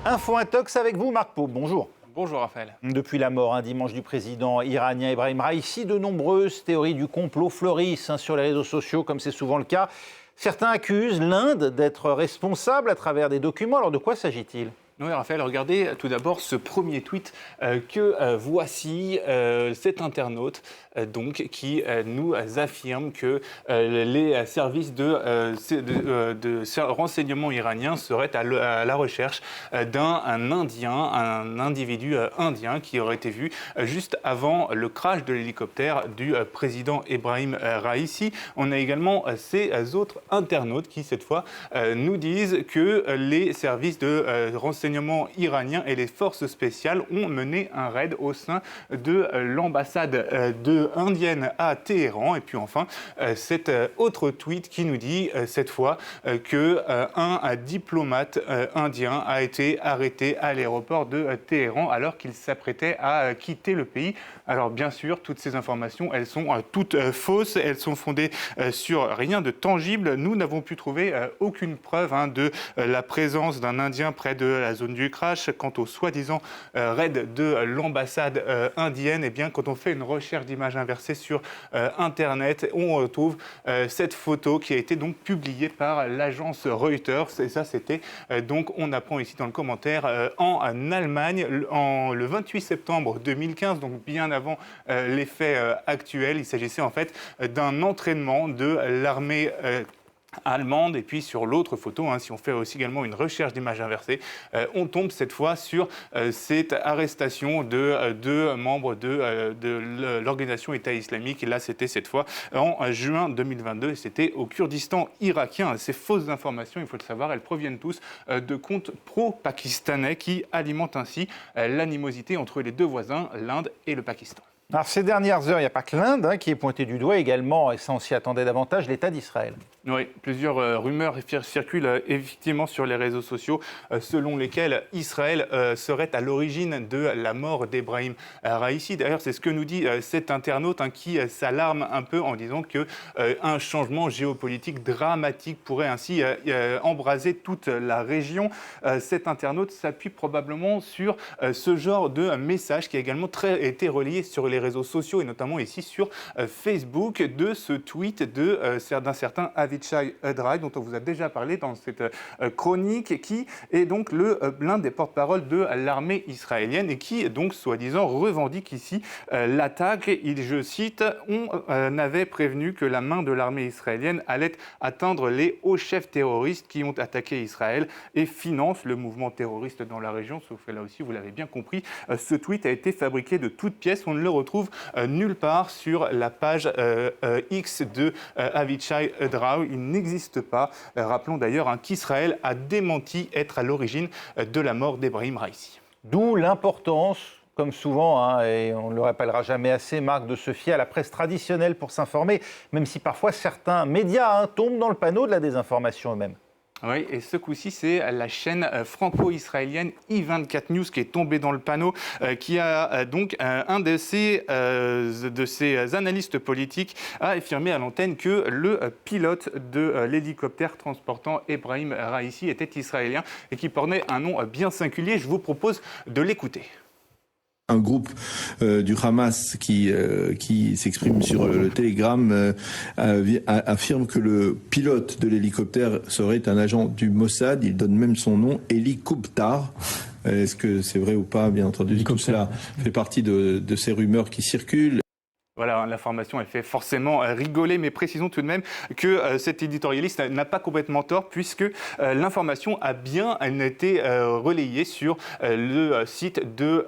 Info Intox avec vous, Marc Pau. Bonjour. Bonjour Raphaël. Depuis la mort dimanche du président iranien Ebrahim Raïssi, de nombreuses théories du complot fleurissent sur les réseaux sociaux, comme c'est souvent le cas. Certains accusent l'Inde d'être responsable à travers des documents. Alors de quoi s'agit-il ? Oui, Raphaël, regardez tout d'abord ce premier tweet que voici cet internaute qui nous affirme que les services de renseignement iraniens seraient à la recherche d'un individu indien qui aurait été vu juste avant le crash de l'hélicoptère du président Ebrahim Raïssi. On a également ces autres internautes qui, cette fois, nous disent que les services de renseignement iraniens et les forces spéciales ont mené un raid au sein de l'ambassade indienne à Téhéran. Et puis enfin, cet autre tweet qui nous dit cette fois qu'un diplomate indien a été arrêté à l'aéroport de Téhéran alors qu'il s'apprêtait à quitter le pays. Alors bien sûr, toutes ces informations, elles sont toutes fausses, elles sont fondées sur rien de tangible. Nous n'avons pu trouver aucune preuve de la présence d'un Indien près de la zone du crash. Quant au soi-disant raid de l'ambassade indienne, eh bien, quand on fait une recherche d'images inversées sur Internet, on retrouve cette photo qui a été donc publiée par l'agence Reuters. Et ça, c'était donc, on apprend ici dans le commentaire, en Allemagne, le 28 septembre 2015, donc bien avant les faits actuels. Il s'agissait en fait d'un entraînement de l'armée allemande. Et puis sur l'autre photo, si on fait aussi également une recherche d'images inversées, on tombe cette fois sur cette arrestation de deux membres de l'organisation État islamique. Et là, c'était cette fois en juin 2022 et c'était au Kurdistan irakien. Ces fausses informations, il faut le savoir, elles proviennent tous de comptes pro-pakistanais qui alimentent ainsi l'animosité entre les deux voisins, l'Inde et le Pakistan. Alors ces dernières heures, il n'y a pas que l'Inde qui est pointée du doigt également, et ça on s'y attendait davantage, l'État d'Israël. Oui, plusieurs rumeurs circulent effectivement sur les réseaux sociaux selon lesquelles Israël serait à l'origine de la mort d'Ebrahim Raïssi. D'ailleurs, c'est ce que nous dit cet internaute qui s'alarme un peu en disant qu'un changement géopolitique dramatique pourrait ainsi embraser toute la région. Cet internaute s'appuie probablement sur ce genre de message qui a également été relayé sur les réseaux sociaux et notamment ici sur Facebook de ce tweet d'un certain Avichai Edrai, dont on vous a déjà parlé dans cette chronique, qui est donc l'un des porte-parole de l'armée israélienne et qui, donc, soi-disant, revendique ici l'attaque. Je cite, « On avait prévenu que la main de l'armée israélienne allait atteindre les hauts chefs terroristes qui ont attaqué Israël et financent le mouvement terroriste dans la région », sauf que là aussi, vous l'avez bien compris, ce tweet a été fabriqué de toutes pièces. On ne le retrouve nulle part sur la page X de Avichai Edrai. Il n'existe pas. Rappelons d'ailleurs qu'Israël a démenti être à l'origine de la mort d'Ebrahim Raïssi. D'où l'importance, comme souvent, et on ne le rappellera jamais assez, Marc, de se fier à la presse traditionnelle pour s'informer, même si parfois certains médias tombent dans le panneau de la désinformation eux-mêmes. Oui, et ce coup-ci, c'est la chaîne franco-israélienne I24 News qui est tombée dans le panneau, qui a donc un de ses analystes politiques a affirmé à l'antenne que le pilote de l'hélicoptère transportant Ebrahim Raïssi était israélien et qui portait un nom bien singulier. Je vous propose de l'écouter. Un groupe du Hamas qui s'exprime sur le Telegram affirme que le pilote de l'hélicoptère serait un agent du Mossad. Il donne même son nom, Eli Kubtar. Est-ce que c'est vrai ou pas? Bien entendu, tout cela fait partie de ces rumeurs qui circulent. Voilà, l'information, elle fait forcément rigoler, mais précisons tout de même que cet éditorialiste n'a pas complètement tort, puisque l'information a bien été relayée sur le site de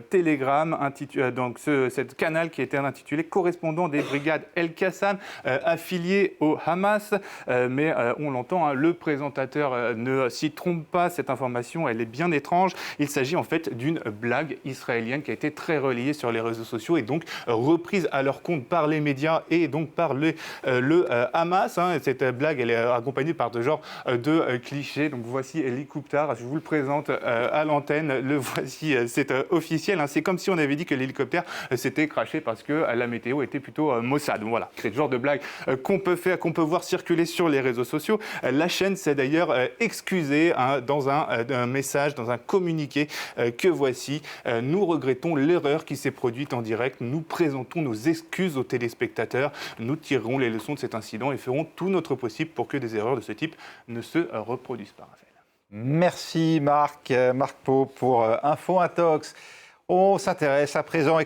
Telegram, donc cette canal qui était intitulé « Correspondant des brigades El-Qassam, affilié au Hamas ». Mais on l'entend, le présentateur ne s'y trompe pas, cette information, elle est bien étrange. Il s'agit en fait d'une blague israélienne qui a été très relayée sur les réseaux sociaux et donc reprise à à leur compte par les médias et donc par le Hamas. Cette blague, elle est accompagnée par de genre de clichés. Donc voici l'hélicoptère, je vous le présente à l'antenne. Le voici, c'est officiel. C'est comme si on avait dit que l'hélicoptère s'était crashé parce que la météo était plutôt maussade. Donc voilà, c'est le genre de blague qu'on peut voir circuler sur les réseaux sociaux. La chaîne s'est d'ailleurs excusée dans un message, dans un communiqué que voici. Nous regrettons l'erreur qui s'est produite en direct. Nous présentons nos excuses aux téléspectateurs. Nous tirerons les leçons de cet incident et ferons tout notre possible pour que des erreurs de ce type ne se reproduisent pas, Raphaël. Merci Marc Pau pour Info Intox. On s'intéresse à présent